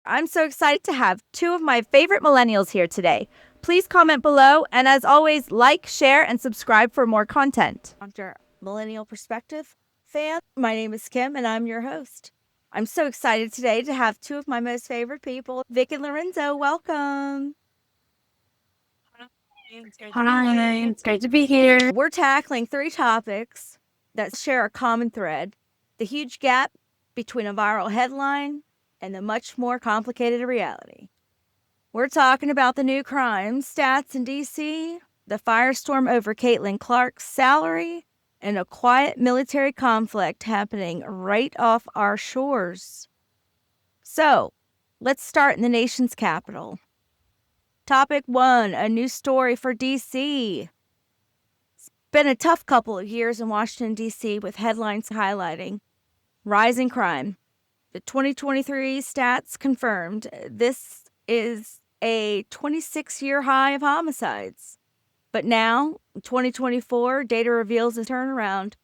I'm so excited to have two of my favorite millennials here today. Please comment below, and as always, like, share, and subscribe for more content. After Millennial Perspective fan, my name is Kim, and I'm your host. I'm so excited today to have two of my most favorite people, Vic and Lorenzo. Welcome. Hi, it's great to be here. We're tackling three topics that share a common thread: the huge gap between a viral headline and the much more complicated reality. We're talking about the new crime stats in DC, the firestorm over Caitlin Clark's salary, and a quiet military conflict happening right off our shores. So, let's start in the nation's capital. Topic 1, a new story for DC. It's been a tough couple of years in Washington, D.C., with headlines highlighting rising crime. The 2023 stats confirmed this is a 26-year high of homicides. But now, 2024, data reveals a turnaround.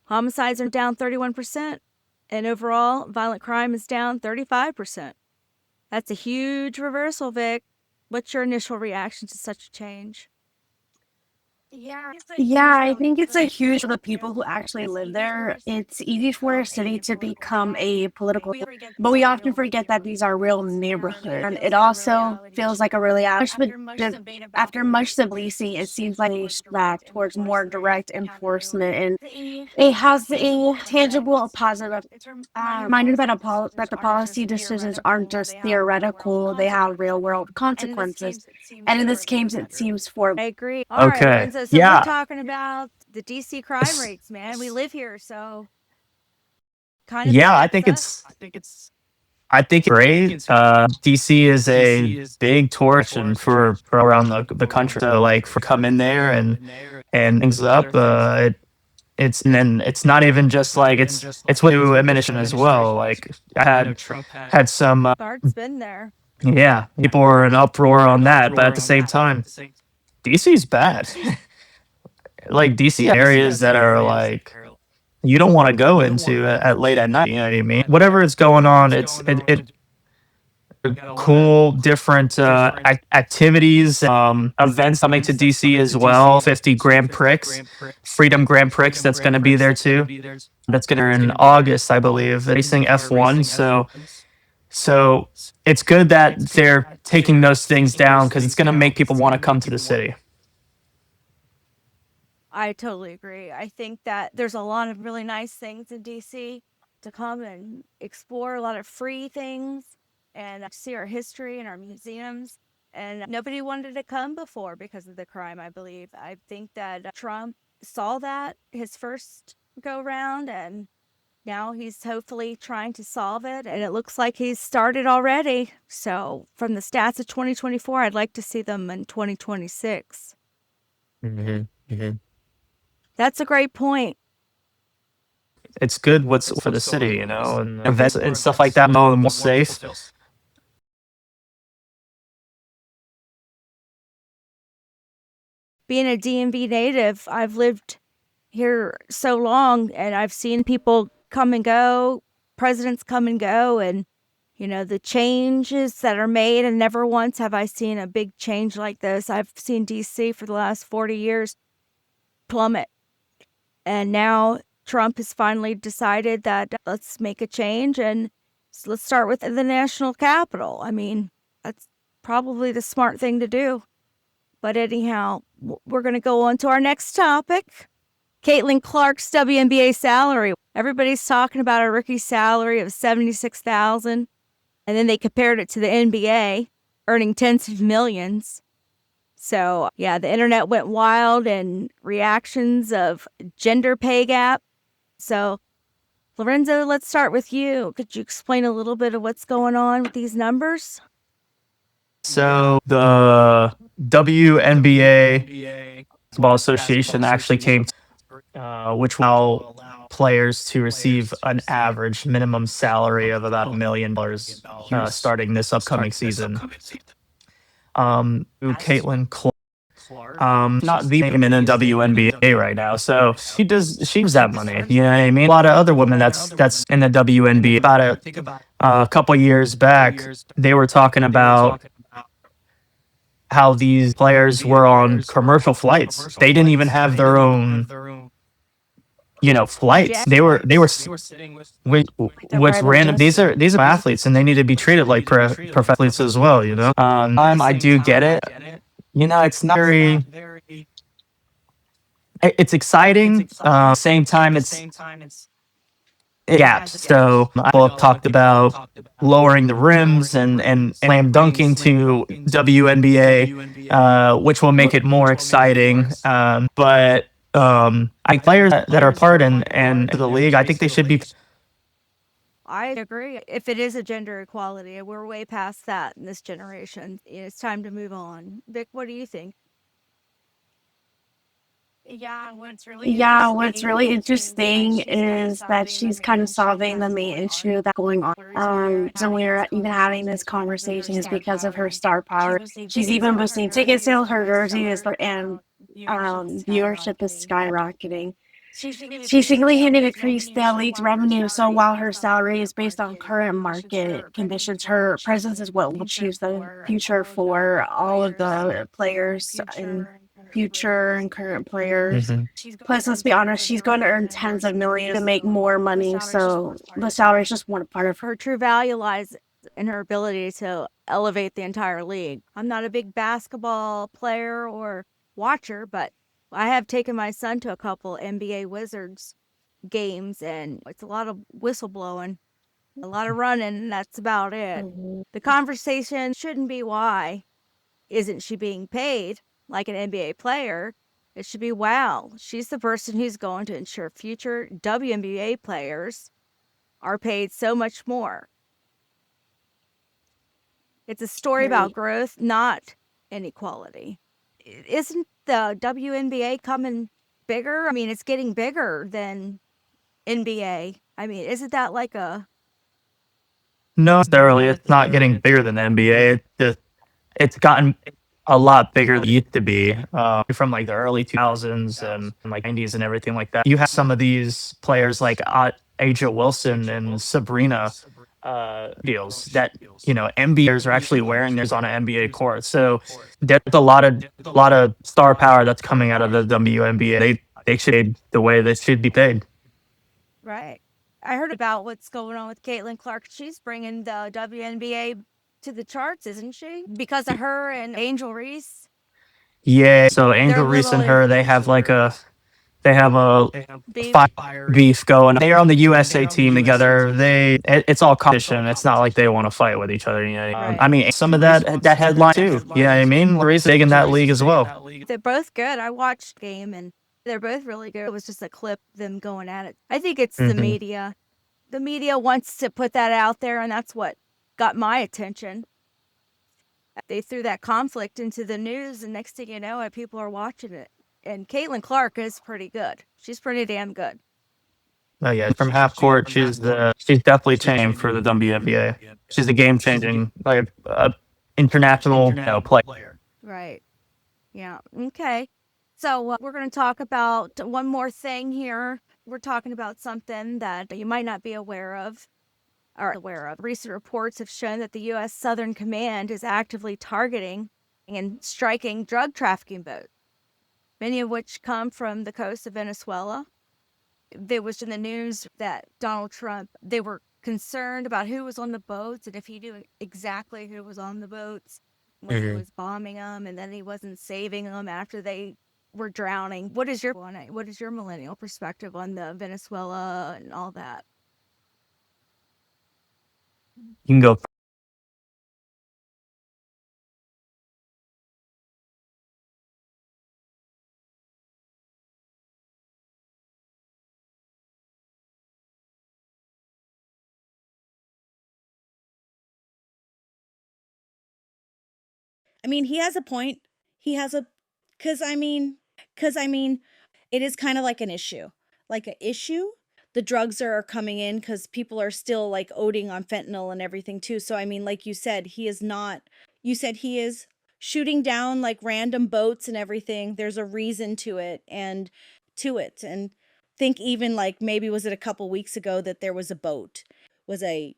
Homicides are down 31%, and overall, violent crime is down 35%. That's a huge reversal, Vic. What's your initial reaction to such a change? Yeah, I think it's a huge for the people who actually live there. It's easy for a city to become a political, but we often forget that these are real neighborhoods. And it also feels like a really after much policing, it seems like a back towards more direct enforcement, and it has a tangible positive reminder that that the policy decisions aren't just theoretical; they have real world consequences. And in this case, it seems for I agree. All right, Okay. Lorenzo. So we're Yeah. talking about the DC crime rates, man. We live here, so kind of Yeah, I affects think us. it's great. DC is a big tourist and for around the country. So like for come in there and things up, it's and then it's not even just like it's with new administration as well. Like I had some Bart's been there. yeah, people were in uproar on that, but at the same time, DC's bad. Like DC areas that are like you don't want to go into at late at night. You know what I mean? Whatever is going on, it cool different activities, events coming to DC as well. 50 Grand Prix, Freedom Grand Prix. That's going to be there too. That's going to be in August, I believe. Racing F1. So it's good that they're taking those things down because it's going to make people want to come to the city. I totally agree. I think that there's a lot of really nice things in DC to come and explore, a lot of free things and see our history and our museums. And nobody wanted to come before because of the crime, I believe. I think that Trump saw that his first go round, and now he's hopefully trying to solve it. And it looks like he's started already. So from the stats of 2024, I'd like to see them in 2026. That's a great point. It's good what's for the city, you know, and events and stuff like that. More safe. Being a DMV native, I've lived here so long, and I've seen people come and go, presidents come and go, and the changes that are made, and never once have I seen a big change like this. I've seen DC for the last 40 years plummet, and now Trump has finally decided that let's make a change, and let's start with the national capital. I mean, that's probably the smart thing to do. But anyhow, we're going to go on to our next topic. Caitlin Clark's WNBA salary. Everybody's talking about a rookie salary of $76,000, and then they compared it to the NBA, earning tens of millions. So, yeah, the internet went wild and reactions of gender pay gap. So, Lorenzo, let's start with you. Could you explain a little bit of what's going on with these numbers? So the WNBA Basketball Association actually came, which will allow players to receive an average minimum salary of about $1 million starting this upcoming season. Caitlin Clark not the name in the WNBA right now. So she does that money. You know what I mean? A lot of other women that's in the WNBA. About a couple years back, they were talking about how these players were on commercial flights. They didn't even have their own, flights. They were with Their with private random. jets. These are athletes, and they need to be treated like professional athletes as well. I do get it. It's not very. It's exciting. Same time, it's gaps. So people have talked about lowering the rims and slam dunking to WNBA, which will make it more exciting. But I players that are part and the league, I think they should be. I agree. If it is a gender equality, we're way past that in this generation. It's time to move on. Vic, what do you think? Yeah, what's really interesting is that she's kind of solving the main issue that's going on. And we're even having this conversation is because of her star power. She's even boosting ticket sales, her jersey is, and viewership is skyrocketing. She single-handedly increased the league's revenue, so while her salary is based on current market conditions, her presence is what will choose the future for all of the players and future and current players. Mhm. Plus, let's be honest, she's going to earn tens of millions to make more money, so the salary is just one part of her. Her true value lies in her ability to elevate the entire league. I'm not a big basketball player or watcher, but I have taken my son to a couple NBA Wizards games, and it's a lot of whistleblowing, a lot of running, and that's about it. Mhm. The conversation shouldn't be why isn't she being paid like an NBA player? It should be, wow, she's the person who's going to ensure future WNBA players are paid so much more. It's a story about Right. growth, not inequality. Isn't the WNBA coming bigger? I mean, it's getting bigger than NBA. I mean, isn't that like a No, necessarily. It's not getting bigger than the NBA. It's gotten a lot bigger than it used to be, from like the early 2000s and like 90s and everything like that. You have some of these players like Aja Wilson and Sabrina deals that NBAers are actually wearing theirs on an NBA court. So there's a lot of star power that's coming out of the WNBA. They should be paid the way they should be paid. right? I heard about what's going on with Caitlin Clark. She's bringing the WNBA to the charts, isn't she? Because of her and Angel Reese. Yeah. So They're Angel Reese and literally her, they have a beef. fire beef going. They are on the USA team together. It's all competition. It's not like they want to fight with each other. Right. I mean, some of that headline too. You know what I mean? Reese is big in that league as well. They're both good. I watched the game and they're both really good. It was just a clip of them going at it. I think it's the Hmm. media. The media wants to put that out there, and that's what got my attention. They threw that conflict into the news, and next thing you know, people are watching it. And Caitlin Clark is pretty good. She's pretty damn good. Oh yeah, from half court, she's definitely changed for the WNBA. She's a game changing like international player. Right. Yeah. Okay. So we're going to talk about one more thing here. We're talking about something that you might not be aware of. Recent reports have shown that the U.S. Southern Command is actively targeting and striking drug trafficking boats, many of which come from the coast of Venezuela. There was in the news that Donald Trump, they were concerned about who was on the boats and if he knew exactly who was on the boats when he Mhm. was bombing them, and then he wasn't saving them after they were drowning. What is your millennial perspective on the Venezuela and all that? You can go. I mean, he has a point. He has a, because I mean, it is kind of like an issue, like an issue. The drugs are coming in because people are still like oding on fentanyl and everything too. So I mean, like you said, he is not. You said he is. shooting down like random boats and everything. There's a reason to it. And think even like maybe was it a couple weeks ago that there was a boat, was a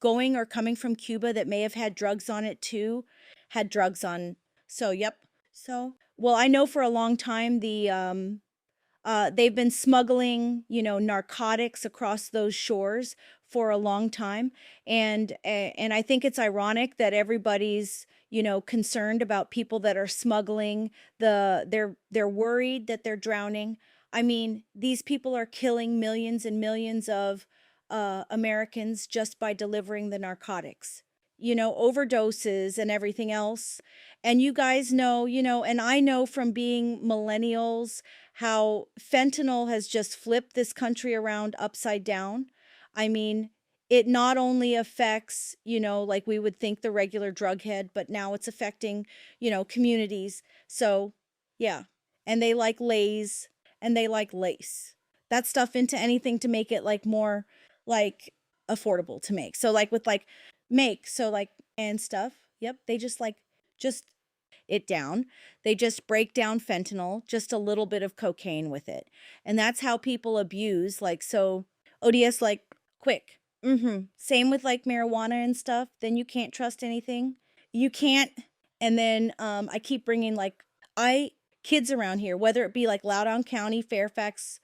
going or coming from Cuba that may have had drugs on it too, had drugs on. So, yep. So, well, I know for a long time they've been smuggling, narcotics across those shores for a long time, and I think it's ironic that everybody's, concerned about people that are smuggling. They're worried that they're drowning. I mean, these people are killing millions and millions of Americans just by delivering the narcotics. Overdoses and everything else. And you guys know, and I know from being millennials how fentanyl has just flipped this country around upside down. I mean, it not only affects, like we would think the regular drug head, but now it's affecting, communities. So, yeah. And they like Lays and they like lace that stuff into anything to make it like more like affordable to make. So, like with like so like and stuff. Yep. They just it down. They just break down fentanyl, just a little bit of cocaine with it. And that's how people abuse, like, so ODS, like, quick. Same with like marijuana and stuff. Then you can't trust anything. You can't. And then I keep bringing like, kids around here, whether it be like Loudoun County, Fairfax,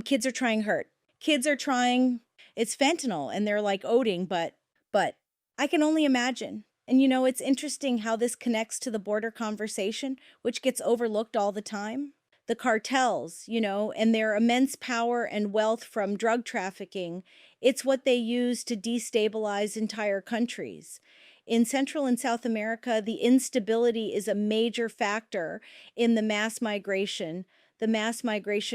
kids are trying hurt. Kids are trying, it's fentanyl and they're like oding, but I can only imagine. And it's interesting how this connects to the border conversation, which gets overlooked all the time. The cartels, and their immense power and wealth from drug trafficking, it's what they use to destabilize entire countries. In Central and South America, the instability is a major factor in the mass migration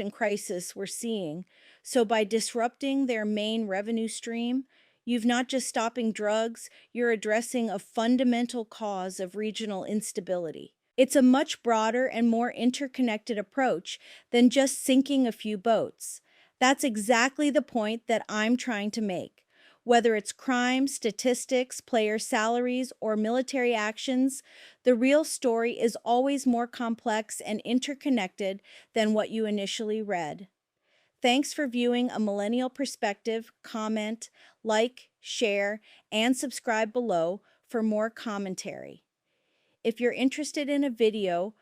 crisis we're seeing. So by disrupting their main revenue stream, you've not just stopping drugs, you're addressing a fundamental cause of regional instability. It's a much broader and more interconnected approach than just sinking a few boats. That's exactly the point that I'm trying to make. Whether it's crime, statistics, player salaries, or military actions, the real story is always more complex and interconnected than what you initially read. Thanks for viewing A Millennial Perspective. Comment, like, share, and subscribe below for more commentary. If you're interested in a video